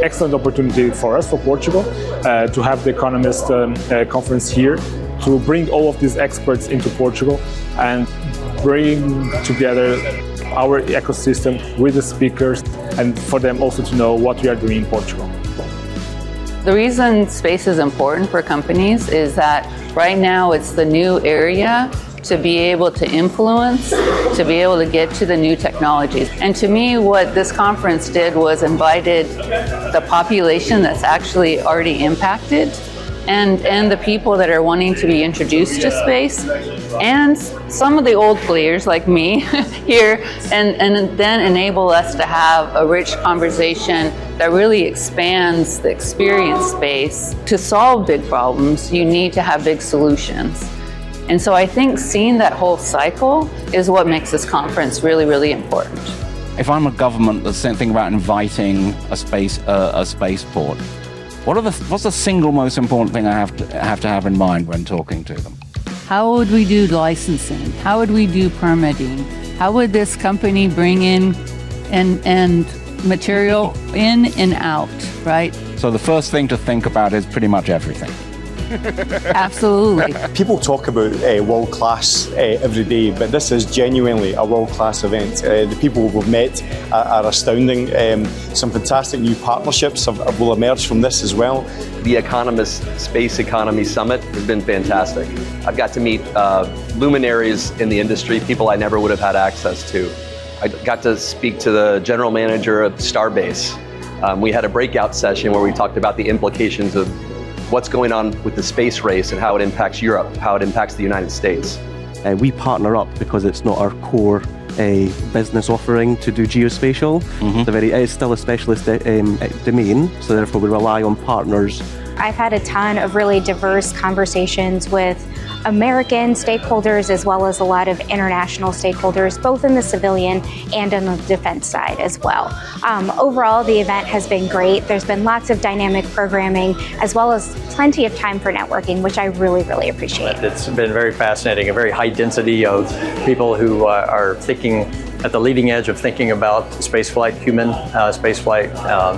excellent opportunity for us, for Portugal, to have the Economist conference here, to bring all of these experts into Portugal and bring together our ecosystem with the speakers, and for them also to know what we are doing in Portugal. The reason space is important for companies is that right now it's the new area to be able to influence, to be able to get to the new technologies. And to me, what this conference did was invited the population that's actually already impacted and the people that are wanting to be introduced to space, and some of the old players like me here, and then enable us to have a rich conversation that really expands the experience space. To solve big problems, you need to have big solutions. And so I think seeing that whole cycle is what makes this conference really, really important. If I'm a government that's thinking about inviting a spaceport, what's the single most important thing I have to have in mind when talking to them? How would we do licensing? How would we do permitting? How would this company bring in and material in and out, right? So the first thing to think about is pretty much everything. Absolutely. People talk about world-class every day, but this is genuinely a world-class event. The people we've met are astounding. Some fantastic new partnerships will emerge from this as well. The Economist Space Economy Summit has been fantastic. I've got to meet luminaries in the industry, people I never would have had access to. I got to speak to the general manager of Starbase. We had a breakout session where we talked about the implications of what's going on with the space race and how it impacts Europe, how it impacts the United States. We partner up because it's not our core business offering to do geospatial. It's still a specialist domain, so therefore we rely on partners. I've had a ton of really diverse conversations with American stakeholders as well as a lot of international stakeholders, both in the civilian and on the defense side as well. Overall, the event has been great. There's been lots of dynamic programming as well as plenty of time for networking, which I really, really appreciate. It's been very fascinating, a very high density of people who are thinking at the leading edge of thinking about spaceflight, human spaceflight,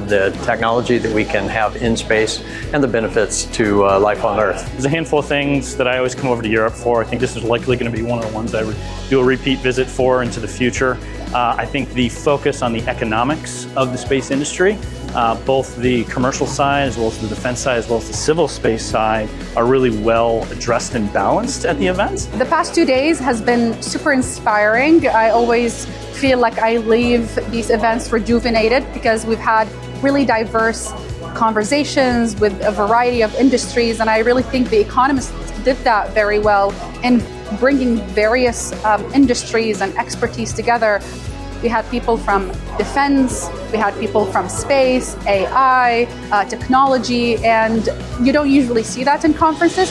the technology that we can have in space, and the benefits to life on Earth. There's a handful of things that I always come over to Europe for. I think this is likely going to be one of the ones I would do a repeat visit for into the future. I think the focus on the economics of the space industry, both the commercial side as well as the defense side as well as the civil space side, are really well addressed and balanced at the event. The past 2 days has been super inspiring. I always feel like I leave these events rejuvenated because we've had really diverse conversations with a variety of industries, and I really think The Economist did that very well in bringing various industries and expertise together. We had people from defense, we had people from space, AI, technology, and you don't usually see that in conferences.